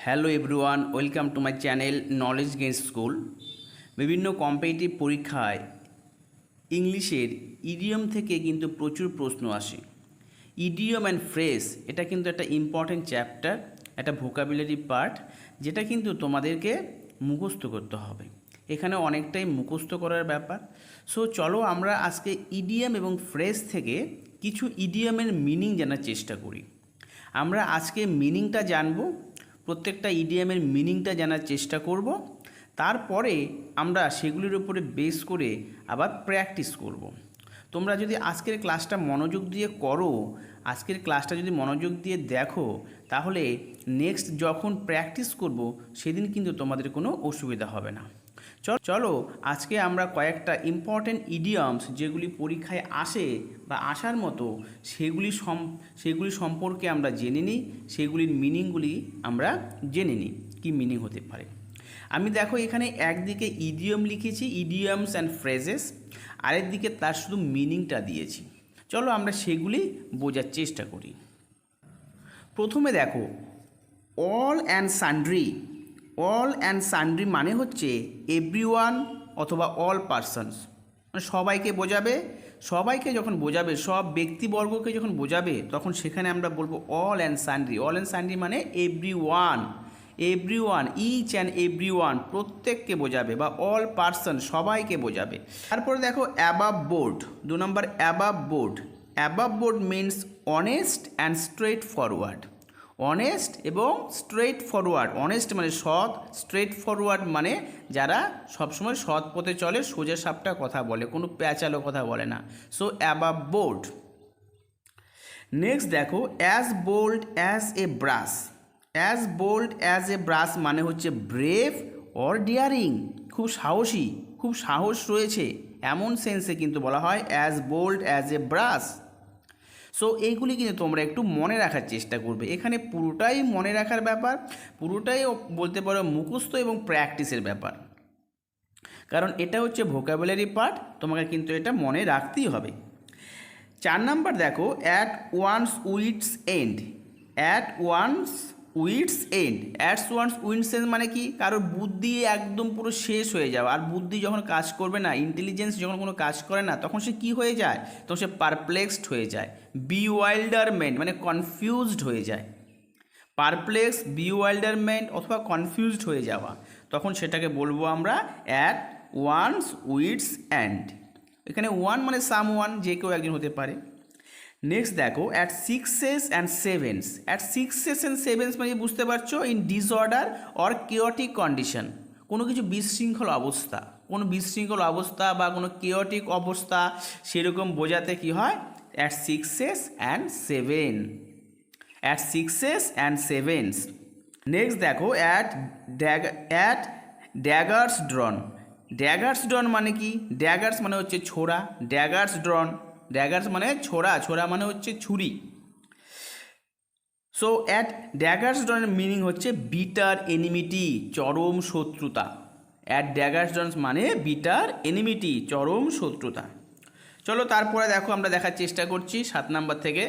Hello everyone, welcome to my channel knowledge gain school. বিভিন্ন competitive পরীক্ষায় ইংলিশের idiom থেকে কিন্তু প্রচুর প্রশ্ন আসে। ইডিয়ম অ্যান্ড ফ্রেজ এটা কিন্তু একটা ইম্পর্ট্যান্ট চ্যাপ্টার, একটা ভোকাবুলারি পার্ট, যেটা কিন্তু তোমাদেরকে মুখস্থ করতে হবে। এখানে অনেকটাই মুখস্থ করার ব্যাপার। সো চলো আমরা আজকে ইডিয়ম এবং ফ্রেজ থেকে কিছু ইডিয়মের মিনিং জানার চেষ্টা করি। আমরা আজকে মিনিংটা জানবো, প্রত্যেকটা ইডিয়মের মিনিংটা জানার চেষ্টা করব। তারপরে আমরা সেগুলির উপরে বেস করে আবার প্র্যাকটিস করব। তোমরা যদি আজকের ক্লাসটা মনোযোগ দিয়ে করো, আজকের ক্লাসটা যদি মনোযোগ দিয়ে দেখো, তাহলে নেক্সট যখন প্র্যাকটিস করব সেদিন কিন্তু তোমাদের কোনো অসুবিধা হবে না। চলো আজকে আমরা কয়েকটা ইম্পর্ট্যান্ট ইডিয়মস যেগুলি পরীক্ষায় আসে বা আসার মতো সেগুলি সম্পর্কে আমরা জেনে নিই, সেগুলির মিনিংগুলি আমরা জেনে নিই কী মিনিং হতে পারে। আমি দেখো এখানে একদিকে ইডিয়ম লিখেছি, ইডিয়মস অ্যান্ড ফ্রেজেস, আরেক দিকে তার শুধু মিনিংটা দিয়েছি। চলো আমরা সেগুলি বোঝার চেষ্টা করি। প্রথমে দেখো all and sundry. All and sundry মানে হচ্ছে এভরিওয়ান অথবা অল পারসনস, মানে সবাইকে বোঝাবে। সবাইকে যখন বোঝাবে, সব ব্যক্তিবর্গকে যখন বোঝাবে, তখন সেখানে আমরা বলবো all and sundry. All and sundry মানে everyone, everyone, each and everyone, প্রত্যেককে বোঝাবে, বা অল পারসন, সবাইকে বোঝাবে। তারপরে দেখো above board, 2 number above board. Above board means honest and straightforward. Honest এবং স্ট্রেট ফরওয়ার্ড। অনেস্ট মানে সৎ, স্ট্রেট ফরওয়ার্ড মানে যারা সবসময় সৎ পথে চলে, সোজা সাপটা কথা বলে, কোনো প্যাচালো কথা বলে না। So above board. নেক্সট দেখো as bold as a brush. As bold as a brush মানে হচ্ছে ব্রেভ অর ডিয়ারিং, খুব সাহসী, খুব সাহস রয়েছে, এমন সেন্সে কিন্তু বলা হয় as bold as a brush. So এইগুলি কিন্তু তোমরা একটু মনে রাখার চেষ্টা করবে। এখানে পুরোটাই মনে রাখার ব্যাপার, পুরোটাই বলতে পারো মুখস্থ এবং প্র্যাকটিসের ব্যাপার, কারণ এটা হচ্ছে ভোকাবুলারি পার্ট, তোমাকে কিন্তু এটা মনে রাখতেই হবে। 4 নাম্বার দেখো at one's wits end. At one's wits end. At one's wits end মানে কি? কারোর বুদ্ধি একদম পুরো শেষ হয়ে যাওয়া। আর বুদ্ধি যখন কাজ করবে না, ইন্টেলিজেন্স যখন কোনো কাজ করে না, তখন সে কি হয়ে যায়? তখন সে পারপ্লেক্সড হয়ে যায়, বিওয়াইল্ডারমেন্ট মানে কনফিউজড হয়ে যায়। পারপ্লেক্স, বিওয়াইল্ডারমেন্ট অথবা কনফিউজড হয়ে যাওয়া, তখন সেটাকে বলবো আমরা অ্যাট ওয়ান্স উইটস এন্ড। এখানে ওয়ান মানে সাম ওয়ান, যে কেউ একজন হতে পারে। নেক্সট দেখো at sixes and sevens. At sixes and sevens মানে বুঝতে পারছো in disorder or chaotic condition, কোনো কিছু বিশৃঙ্খল অবস্থা, কোনো বিশৃঙ্খল অবস্থা বা কোনো কেওটিক অবস্থা, সেরকম বোঝাতে কি হয়? At sixes and seven. At sixes and sevens. Next দেখো at daggers drawn. Daggers drawn মানে কি? ড্যাগার্স মানে হচ্ছে ছোড়া, ড্যাগার্স ড্রন, ড্যাগার্স মানে ছোড়া, ছোড়া মানে হচ্ছে ছুরি। সো অ্যাট ড্যাগার্স ড্রনের মিনিং হচ্ছে বিটার এনিমিটি, চরম শত্রুতা। অ্যাট ড্যাগার্স ড্রন মানে বিটার এনিমিটি, চরম শত্রুতা। চলো তারপরে দেখো আমরা দেখার চেষ্টা করছি 7 নাম্বার থেকে।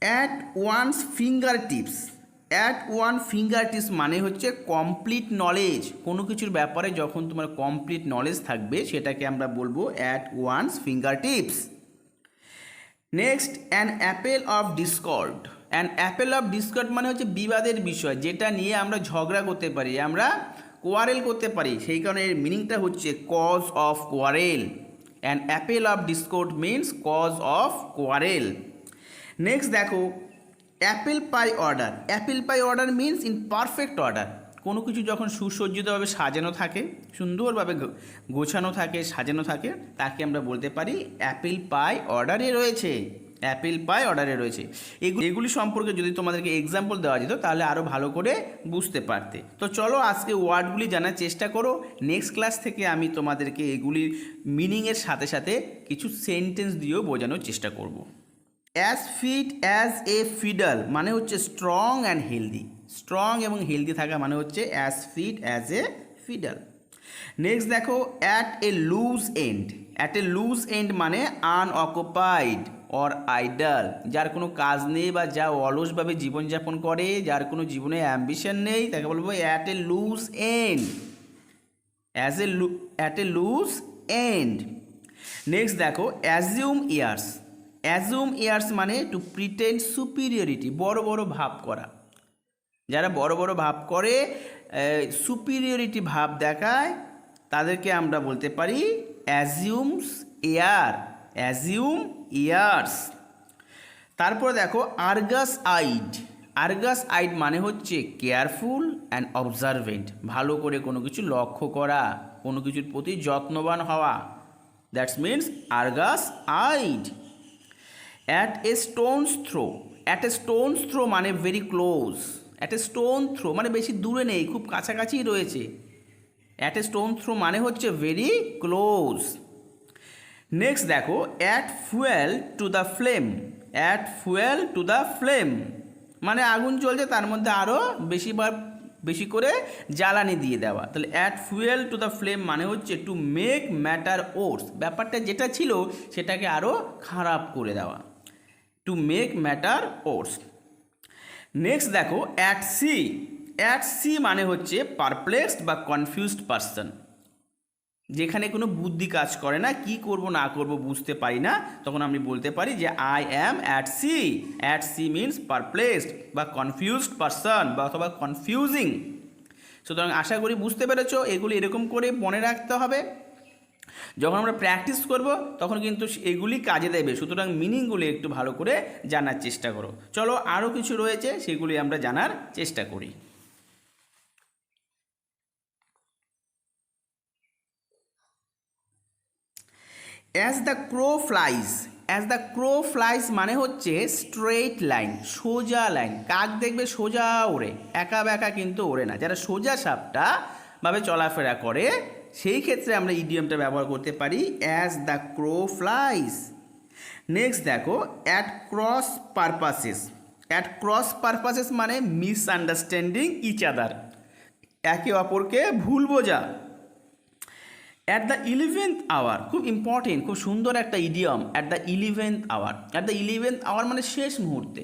At once finger tips. At one finger tips মানে হচ্ছে কমপ্লিট নলেজ। কোনো কিছুর ব্যাপারে যখন তোমার কমপ্লিট নলেজ থাকবে, সেটাকে আমরা বলবো at once finger tips. Next an apple of discord. An apple of discord মানে হচ্ছে বিবাদের বিষয়, যেটা নিয়ে আমরা ঝগড়া করতে পারি, আমরা কোয়ারেল করতে পারি, সেই কারণে এর মিনিংটা হচ্ছে cause of quarrel. An apple of discord means cause of quarrel. Next দেখো apple pie order. Apple pie order means in perfect order. কোনো কিছু যখন সুসজ্জিতভাবে সাজানো থাকে, সুন্দরভাবে গোছানো থাকে, সাজানো থাকে, তাকে আমরা বলতে পারি অ্যাপেল পাই অর্ডারে রয়েছে, অ্যাপেল পাই অর্ডারে রয়েছে। এগুলি সম্পর্কে যদি তোমাদেরকে এক্সাম্পল দেওয়া যেত, তাহলে আরও ভালো করে বুঝতে পারতে। তো চলো আজকে ওয়ার্ডগুলি জানার চেষ্টা করো। নেক্সট ক্লাস থেকে আমি তোমাদেরকে এগুলির মিনিংয়ের সাথে সাথে কিছু সেন্টেন্স দিয়েও বোঝানোর চেষ্টা করব। As fit as a fiddle মানে হচ্ছে স্ট্রং অ্যান্ড হেলদি। স্ট্রং এবং হেলদি থাকা মানে হচ্ছে as fit as a fiddle. Next দেখো at a loose end. At a loose end মানে আনঅকুপাইড। অর আইডল, যার কোনো কাজ নেই বা যা অলসভাবে জীবনযাপন করে, যার কোনো জীবনে অ্যাম্বিশন নেই, তাকে বলবো at a loose end, at a loose end. Next দেখো অ্যাজিউম ইয়ার্স। অ্যাজিউম ইয়ার্স মানে টু প্রিটেন্ড সুপিরিয়রিটি, বড় বড় ভাব করা। যারা বড় বড় ভাব করে, সুপিরিয়রিটি ভাব দেখায়, তাদেরকে আমরা বলতে পারি অ্যাজিউমস ইয়ার, অ্যাজিউম ইয়ার্স। তারপর দেখো আর্গাস আইড। আর্গাস আইড মানে হচ্ছে কেয়ারফুল অ্যান্ড অবজারভেন্ট, ভালো করে কোনো কিছু লক্ষ্য করা, কোনো কিছুর প্রতি যত্নবান হওয়া, that's means argus eyed. At a stone's throw. At a stone's throw মানে very close. At a stone throw মানে বেশি দূরে নেই, খুব কাছাকাছি রয়েছে। অ্যাট এ স্টোন থ্রো মানে হচ্ছে ভেরি ক্লোজ। নেক্সট দেখো add fuel to the flame. Add fuel to the flame মানে আগুন জ্বলছে, তার মধ্যে আরও বেশি করে জ্বালানি দিয়ে দেওয়া। তাহলে add fuel to the flame মানে হচ্ছে টু মেক ম্যাটার ওর্স, ব্যাপারটা যেটা ছিল সেটাকে আরও খারাপ করে দেওয়া, to make matter worse. Next দেখো অ্যাট সি। অ্যাট সি মানে হচ্ছে পারপ্লেক্সড বা কনফিউজড পারসন, যেখানে কোনো বুদ্ধি কাজ করে না, কি করব না করব বুঝতে পারি না, তখন আমি বলতে পারি যে I am at sea. At sea means perplexed বা কনফিউজড পারসন বা অথবা কনফিউজিং। সুতরাং আশা করি বুঝতে পেরেছো, এগুলি এরকম করে মনে রাখতে হবে। যখন আমরা প্র্যাকটিস করব তখন কিন্তু এগুলি কাজে দেবে। সুতরাং মিনিংগুলি একটু ভালো করে জানার চেষ্টা করো। চলো আরও কিছু রয়েছে সেগুলি আমরা জানার চেষ্টা করি। As the crow flies. As the crow flies মানে হচ্ছে স্ট্রেইট লাইন, সোজা লাইন। কাক দেখবে সোজা ওড়ে, একা বেঁকা কিন্তু ওড়ে না। যারা সোজা সাপটা ভাবে চলাফেরা করে, সেই ক্ষেত্রে আমরা ইডিয়মটা ব্যবহার করতে পারি as the crow flies. Next দেখো at cross purposes. At cross purposes মানে মিসআন্ডারস্ট্যান্ডিং ইচ আদার, একে অপরকে ভুল বোঝা। অ্যাট দ্য 11th আওয়ার, খুব ইম্পর্টেন্ট, খুব সুন্দর একটা idiom, at the 11th hour. At the 11th hour মানে শেষ মুহূর্তে,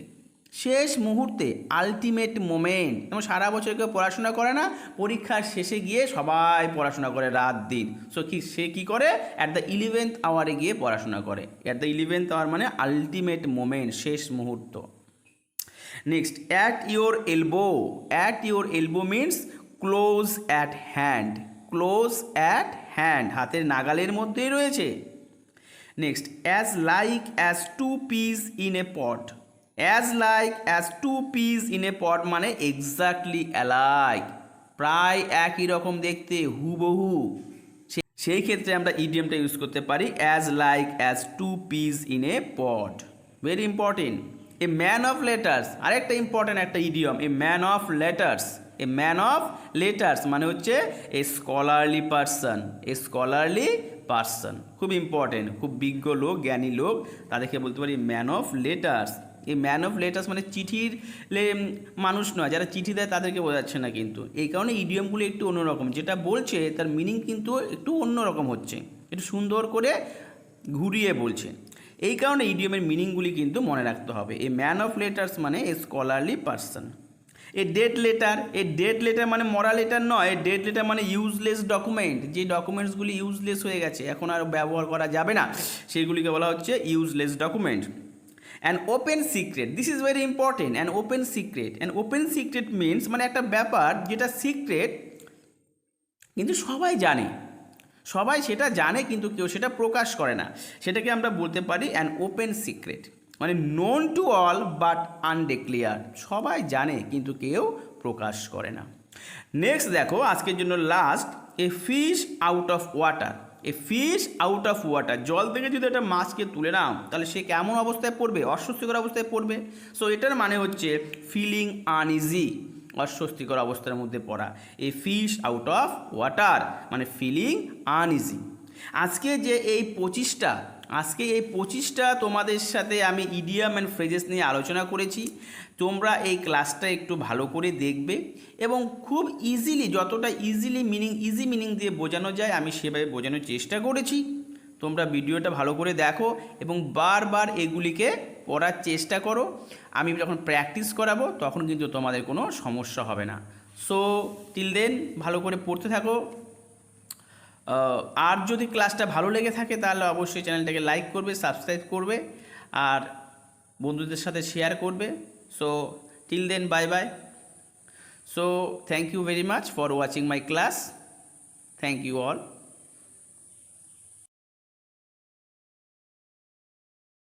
শেষ মুহূর্তে, আলটিমেট মোমেন্ট। যেমন সারা বছর কেউ পড়াশোনা করে না, পরীক্ষার শেষে গিয়ে সবাই পড়াশোনা করে রাত দিন। সো সে কী করে, অ্যাট দ্য 11th আওয়ারে গিয়ে পড়াশোনা করে। অ্যাট দ্য 11th আওয়ার মানে আলটিমেট মোমেন্ট, শেষ মুহূর্ত। Next at your elbow. At your elbow means close at hand, close at hand, হাতের নাগালের মধ্যেই রয়েছে। Next as like as two peas in a pod. As like as two peas in a pod মানে exactly alike, প্রায় একই রকম দেখতে, হুবহু। সেই ক্ষেত্রে আমরা ইডিয়মটা ইউজ করতে পারি as like as two peas in a pot. Very important. A man of letters, আরেকটা ইম্পর্টেন্ট একটা idiom, a man of letters. A man of letters মানে হচ্ছে এ স্কলারলি পারসন, এ স্কলারলি পারসন, খুব ইম্পর্টেন্ট, খুব বিজ্ঞ লোক, জ্ঞানী লোক, তাদেরকে বলতে পারি ম্যান অফ লেটার্স। এই ম্যান অফ লেটার্স মানে চিঠির মানুষ নয়, যারা চিঠি দেয় তাদেরকে বোঝাচ্ছে না, কিন্তু এই কারণে ইডিয়মগুলো একটু অন্যরকম, যেটা বলছে তার মিনিং কিন্তু একটু অন্যরকম হচ্ছে, একটু সুন্দর করে ঘুরিয়ে বলছে। এই কারণে ইডিয়মের মিনিংগুলি কিন্তু মনে রাখতে হবে। এ ম্যান অফ লেটার্স মানে a scholarly person. A dead letter, a dead letter মানে মরা লেটার নয়, এ ডেড লেটার মানে ইউজলেস ডকুমেন্ট, যে ডকুমেন্টসগুলি ইউজলেস হয়ে গেছে, এখন আর ব্যবহার করা যাবে না, সেইগুলিকে বলা হচ্ছে useless document. An open secret, this is very important. An open secret, an open secret means মানে একটা ব্যাপার যেটা সিক্রেট কিন্তু সবাই জানে, সবাই সেটা জানে কিন্তু কেউ সেটা প্রকাশ করে না, সেটাকে আমরা বলতে পারি অ্যান ওপেন সিক্রেট। মানে নোন টু অল বাট আনডিক্লেয়ার্ড, সবাই জানে কিন্তু কেউ প্রকাশ করে না। নেক্সট দেখো আজকের জন্য last, a fish out of water. A fish out of water, জল থেকে যদি একটা মাছকে তুলে নাও তাহলে সে কেমন অবস্থায় পড়বে, অস্বস্তিকর অবস্থায় পড়বে। সো এটার মানে হচ্ছে ফিলিং আনইজি, অস্বস্তিকর অবস্থার মধ্যে পড়া। A fish out of water মানে ফিলিং আনইজি। আজকে যে এই 25টা তোমাদের সাথে আমি ইডিয়ম অ্যান্ড ফ্রেজেস নিয়ে আলোচনা করেছি, তোমরা এই ক্লাসটা একটু ভালো করে দেখবে এবং খুব ইজিলি, যতটা ইজি মিনিং দিয়ে বোঝানো যায় আমি সেভাবে বোঝানোর চেষ্টা করেছি। তোমরা ভিডিওটা ভালো করে দেখো এবং বারবার এগুলিকে পড়ার চেষ্টা করো। আমি যখন প্র্যাকটিস করাবো তখন কিন্তু তোমাদের কোনো সমস্যা হবে না। সো টিল দেন ভালো করে পড়তে থাকো। আর যদি ক্লাসটা ভালো লেগে থাকে তাহলে অবশ্যই চ্যানেলটাকে লাইক করবে, সাবস্ক্রাইব করবে আর বন্ধুদের সাথে শেয়ার করবে। So till then bye bye. So thank you very much for watching my class. Thank you all.